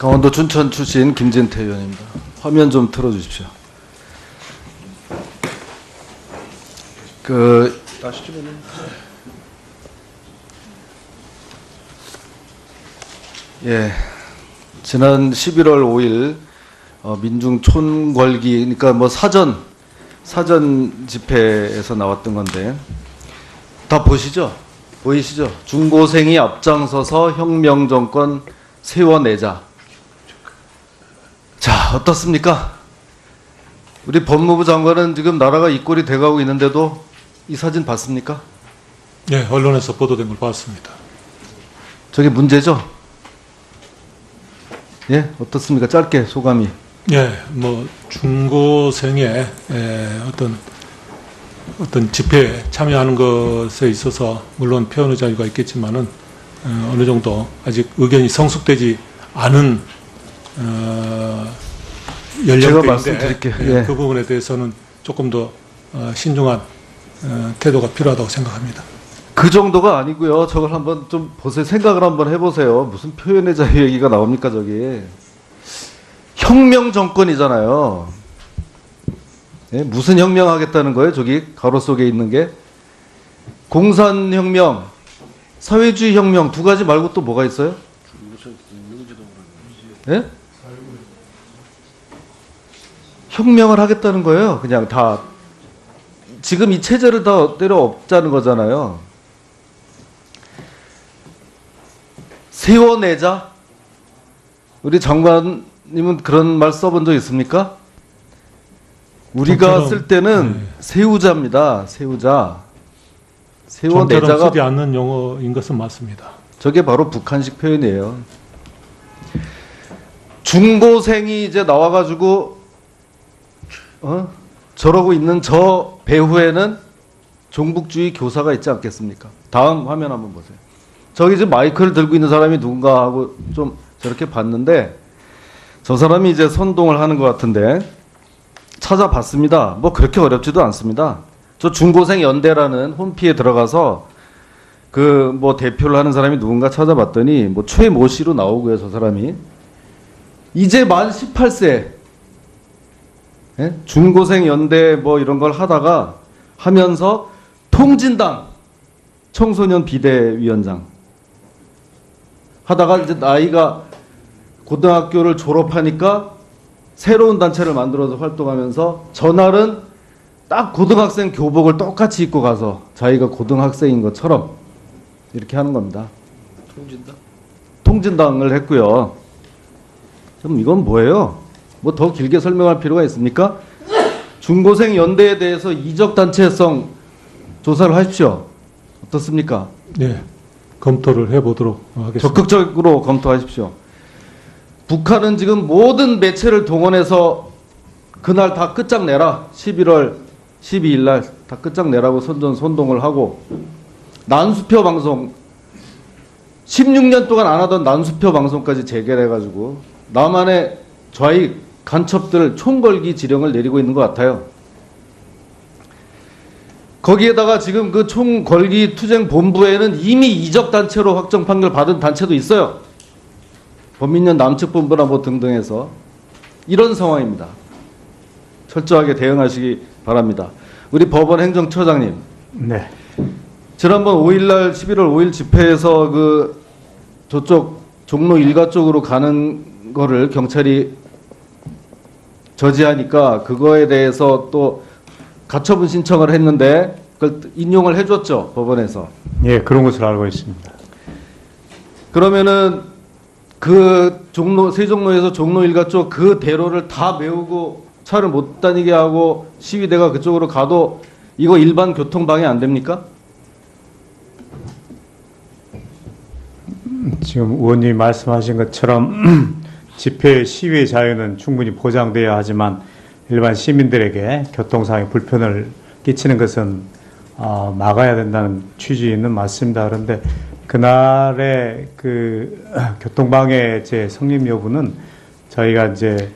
강원도 춘천 출신 김진태 의원입니다. 화면 좀 틀어주십시오. 다시 좀 예, 지난 11월 5일 민중 촌궐기, 그러니까 뭐 사전 집회에서 나왔던 건데 다 보시죠? 보이시죠? 중고생이 앞장서서 혁명 정권 세워내자. 자, 어떻습니까? 우리 법무부 장관은 지금 나라가 이 꼴이 돼가고 있는데도 이 사진 봤습니까? 네, 언론에서 보도된 걸 봤습니다. 저게 문제죠? 예, 어떻습니까? 짧게 소감이. 예, 뭐 중고생의 어떤 집회에 참여하는 것에 있어서 물론 표현의 자유가 있겠지만은 어느 정도 아직 의견이 성숙되지 않은 제가 연령대인데 말씀드릴게요. 예. 그 부분에 대해서는 조금 더 신중한 태도가 필요하다고 생각합니다. 그 정도가 아니고요. 저걸 한번 좀 보세요. 생각을 한번 해보세요. 무슨 표현의 자유 얘기가 나옵니까, 저기. 혁명 정권이잖아요. 예? 무슨 혁명하겠다는 거예요? 저기 가로 속에 있는 게. 공산혁명, 사회주의 혁명 두 가지 말고 또 뭐가 있어요? 예? 혁명을 하겠다는 거예요. 그냥 다. 지금 이 체제를 다 때려 엎자는 거잖아요. 세워내자? 우리 장관님은 그런 말 써본 적 있습니까? 우리가 쓸 때는 세우자입니다. 세우자. 좀처럼 세워내자가 쓰지 않는 용어인 것은 맞습니다. 저게 바로 북한식 표현이에요. 중고생이 이제 나와가지고 저러고 있는 저 배후에는 종북주의 교사가 있지 않겠습니까? 다음 화면 한번 보세요. 저기 지금 마이크를 들고 있는 사람이 누군가 하고 좀 저렇게 봤는데 저 사람이 이제 선동을 하는 것 같은데 찾아봤습니다. 뭐 그렇게 어렵지도 않습니다. 저 중고생 연대라는 홈피에 들어가서 그 뭐 대표를 하는 사람이 누군가 찾아봤더니 뭐 최모 씨로 나오고요. 저 사람이 이제 만 18세 예? 중고생 연대 뭐 이런 걸 하면서 통진당 청소년 비대위원장 하다가 이제 나이가 고등학교를 졸업하니까 새로운 단체를 만들어서 활동하면서 전날은 딱 고등학생 교복을 똑같이 입고 가서 자기가 고등학생인 것처럼 이렇게 하는 겁니다. 통진당을 했고요. 그럼 이건 뭐예요? 뭐 더 길게 설명할 필요가 있습니까? 중고생 연대에 대해서 이적 단체성 조사를 하십시오. 어떻습니까? 네, 검토를 해보도록 하겠습니다. 적극적으로 검토하십시오. 북한은 지금 모든 매체를 동원해서 그날 다 끝장내라. 11월 12일 날 다 끝장내라고 선동을 하고 난수표 방송 16년 동안 안 하던 난수표 방송까지 재개해가지고 남한의 좌익 간첩들 총궐기 지령을 내리고 있는 것 같아요. 거기에다가 지금 그 총궐기 투쟁 본부에는 이미 이적 단체로 확정 판결 받은 단체도 있어요. 범민련 남측 본부나 뭐 등등해서 이런 상황입니다. 철저하게 대응하시기 바랍니다. 우리 법원 행정처장님. 네. 지난번 5일날 11월 5일 집회에서 그 저쪽 종로 일가 쪽으로 가는 거를 경찰이 저지하니까 그거에 대해서 또 가처분 신청을 했는데 그걸 인용을 해줬죠, 법원에서. 예, 그런 것으로 알고 있습니다. 그러면은 그 세종로에서 종로 일가 쪽 그 대로를 다 메우고 차를 못 다니게 하고 시위대가 그쪽으로 가도 이거 일반 교통 방해 안 됩니까? 지금 의원님이 말씀하신 것처럼 집회 시위의 자유는 충분히 보장되어야 하지만 일반 시민들에게 교통상의 불편을 끼치는 것은 막아야 된다는 취지는 맞습니다. 그런데 그날의 그 교통방해죄 성립 여부는 저희가 이제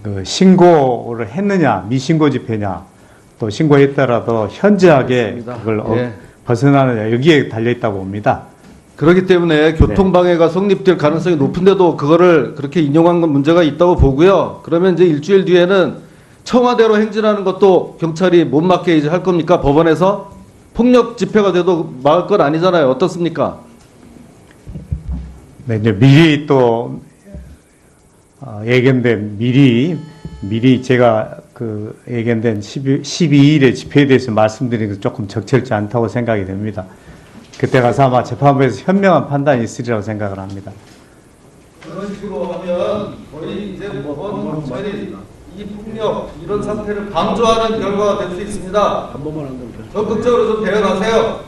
그 신고를 했느냐, 미신고 집회냐, 또 신고했더라도 현저하게 맞습니다. 그걸 예. 벗어나느냐 여기에 달려 있다고 봅니다. 그렇기 때문에 교통방해가 성립될 가능성이 높은데도 그거를 그렇게 인용한 건 문제가 있다고 보고요. 그러면 이제 일주일 뒤에는 청와대로 행진하는 것도 경찰이 못 막게 이제 할 겁니까? 법원에서 폭력 집회가 돼도 막을 건 아니잖아요. 어떻습니까? 네, 이제 미리 또 예견된 미리 제가 그 예견된 12일의 집회에 대해서 말씀드리는 게 조금 적절치 않다고 생각이 됩니다. 그때 가서 아마 재판부에서 현명한 판단이 있으리라고 생각을 합니다. 그런 식으로 하면 거의 이제 법원 경찰이 이 폭력 이런 상태를 방조하는 결과가 될 수 있습니다. 적극적으로 좀 대응하세요.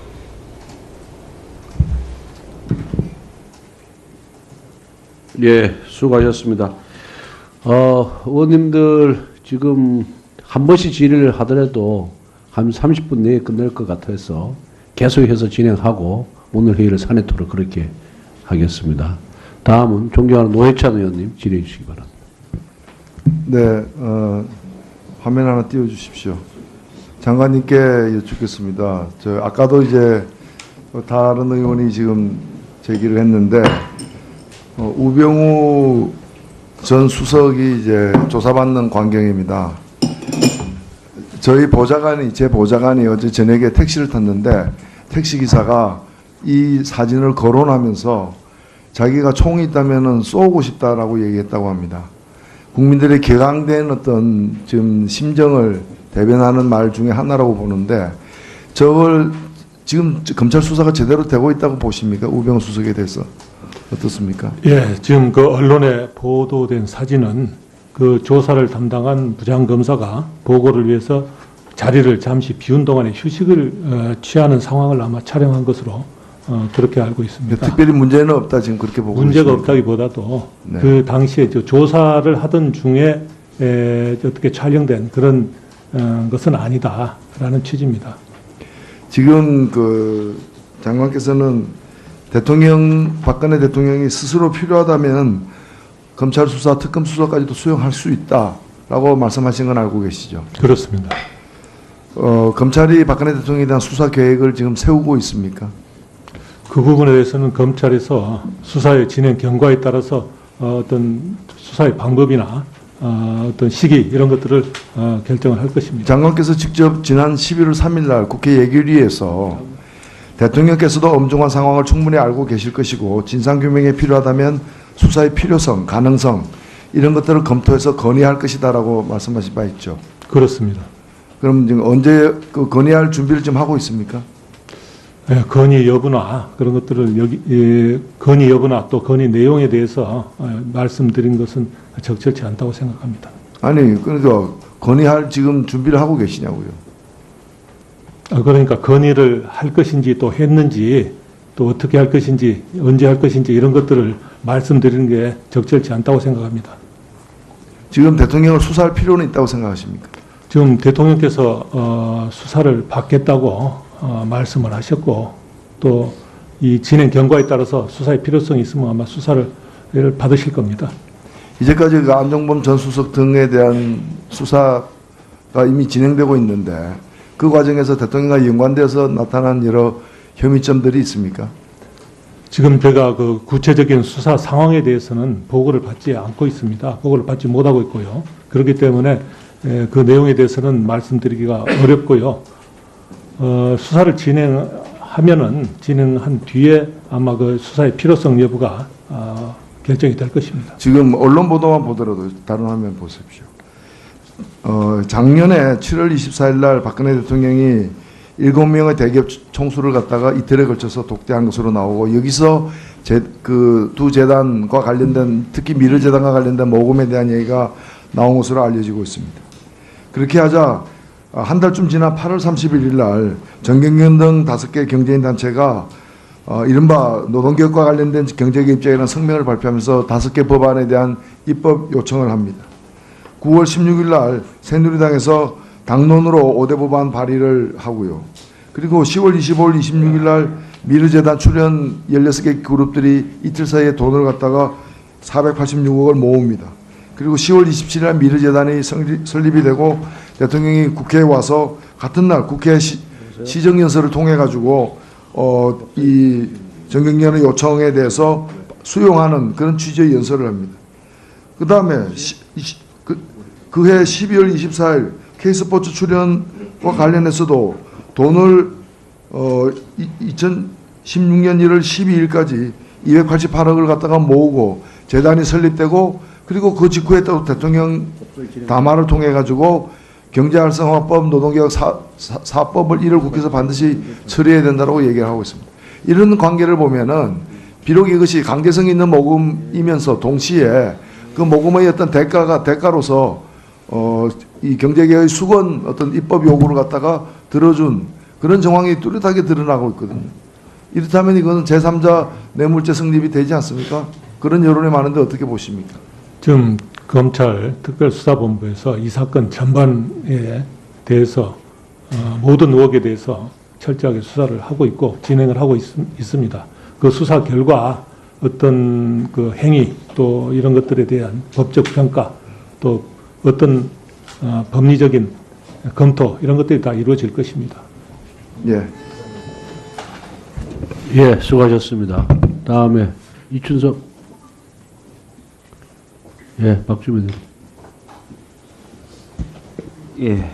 예, 수고하셨습니다. 의원님들 지금 한 번씩 질의를 하더라도 한 30분 내에 끝낼 것 같아서 계속해서 진행하고 오늘 회의를 사내토록 그렇게 하겠습니다. 다음은 존경하는 노회찬 의원님 질의해 주시기 바랍니다. 네, 화면 하나 띄워주십시오. 장관님께 여쭙겠습니다. 아까도 이제 다른 의원이 지금 제기를 했는데, 우병우 전 수석이 이제 조사받는 광경입니다. 제 보좌관이 어제 저녁에 택시를 탔는데, 택시기사가 이 사진을 거론하면서 자기가 총이 있다면은 쏘고 싶다라고 얘기했다고 합니다. 국민들의 격앙된 어떤 지금 심정을 대변하는 말 중에 하나라고 보는데, 저걸 지금 검찰 수사가 제대로 되고 있다고 보십니까? 우병우 수석에 대해서 어떻습니까? 예, 지금 그 언론에 보도된 사진은 그 조사를 담당한 부장검사가 보고를 위해서 자리를 잠시 비운 동안에 휴식을 취하는 상황을 아마 촬영한 것으로 그렇게 알고 있습니다. 특별히 문제는 없다 지금 그렇게 보고 문제가 있습니다. 없다기보다도 네. 그 당시에 조사를 하던 중에 어떻게 촬영된 그런 것은 아니다라는 취지입니다. 지금 그 장관께서는 박근혜 대통령이 스스로 필요하다면 검찰 수사, 특검 수사까지도 수용할 수 있다라고 말씀하신 건 알고 계시죠? 그렇습니다. 검찰이 박근혜 대통령에 대한 수사 계획을 지금 세우고 있습니까? 그 부분에 대해서는 검찰에서 수사의 진행 경과에 따라서 어떤 수사의 방법이나 어떤 시기 이런 것들을 결정을 할 것입니다. 장관께서 직접 지난 11월 3일 날 국회 예결위에서 대통령께서도 엄중한 상황을 충분히 알고 계실 것이고 진상규명에 필요하다면 수사의 필요성, 가능성 이런 것들을 검토해서 건의할 것이다라고 말씀하신 바 있죠. 그렇습니다. 그럼 지금 언제 그 건의할 준비를 좀 하고 있습니까? 예, 건의 여부나 그런 것들을 건의 여부나 또 건의 내용에 대해서 말씀드린 것은 적절치 않다고 생각합니다. 아니 그러니까 건의할 지금 준비를 하고 계시냐고요. 그러니까 건의를 할 것인지 또 했는지 또 어떻게 할 것인지 언제 할 것인지 이런 것들을 말씀드리는 게 적절치 않다고 생각합니다. 지금 대통령을 수사할 필요는 있다고 생각하십니까? 지금 대통령께서 수사를 받겠다고 말씀을 하셨고 또 이 진행 경과에 따라서 수사의 필요성이 있으면 아마 수사를 받으실 겁니다. 이제까지 그 안종범 전 수석 등에 대한 수사가 이미 진행되고 있는데 그 과정에서 대통령과 연관돼서 나타난 여러 혐의점들이 있습니까? 지금 제가 그 구체적인 수사 상황에 대해서는 보고를 받지 않고 있습니다. 보고를 받지 못하고 있고요. 그렇기 때문에 그 내용에 대해서는 말씀드리기가 어렵고요. 수사를 진행한 뒤에 아마 그 수사의 필요성 여부가 결정이 될 것입니다. 지금 언론 보도만 보더라도 다른 화면 보십시오. 작년에 7월 24일 날 박근혜 대통령이 7명의 대기업 총수를 갖다가 이틀에 걸쳐서 독대한 것으로 나오고 여기서 그 두 재단과 관련된 특히 미르재단과 관련된 모금에 대한 얘기가 나온 것으로 알려지고 있습니다. 그렇게 하자 한 달쯤 지난 8월 31일 날 정경련 등 5개 경제인 단체가 이른바 노동개혁과 관련된 경제개혁 입장이라는 성명을 발표하면서 5개 법안에 대한 입법 요청을 합니다. 9월 16일 날 새누리당에서 당론으로 5대 법안 발의를 하고요. 그리고 10월 25일, 26일 날 미르재단 출연 16개 그룹들이 이틀 사이에 돈을 갖다가 486억을 모읍니다. 그리고 10월 27일 날 미르재단이 설립이 되고 대통령이 국회에 와서 같은 날 국회 시정연설을 통해 가지고 이 정경련의 요청에 대해서 수용하는 그런 취지의 연설을 합니다. 그 다음에 그해 12월 24일 K스포츠 출연과 관련해서도 돈을 2016년 1월 12일까지 288억을 갖다가 모으고 재단이 설립되고 그리고 그 직후에 또 대통령 담화를 통해 가지고 경제활성화법, 노동개혁 사법을 이를 국회에서 반드시 처리해야 된다고 얘기를 하고 있습니다. 이런 관계를 보면은 비록 이것이 강제성 있는 모금이면서 동시에 그 모금의 어떤 대가로서 이 경제개혁의 수건 어떤 입법 요구를 갖다가 들어준 그런 정황이 뚜렷하게 드러나고 있거든요. 이렇다면 이거는 제3자 뇌물죄 성립이 되지 않습니까? 그런 여론이 많은데 어떻게 보십니까? 지금 검찰 특별수사본부에서 이 사건 전반에 대해서 모든 의혹에 대해서 철저하게 수사를 하고 있고 진행을 하고 있습니다. 그 수사 결과 어떤 그 행위 또 이런 것들에 대한 법적 평가 또 어떤 법리적인 검토 이런 것들이 다 이루어질 것입니다. 예. 예, 수고하셨습니다. 다음에 이춘석. 예, 박주민. 예.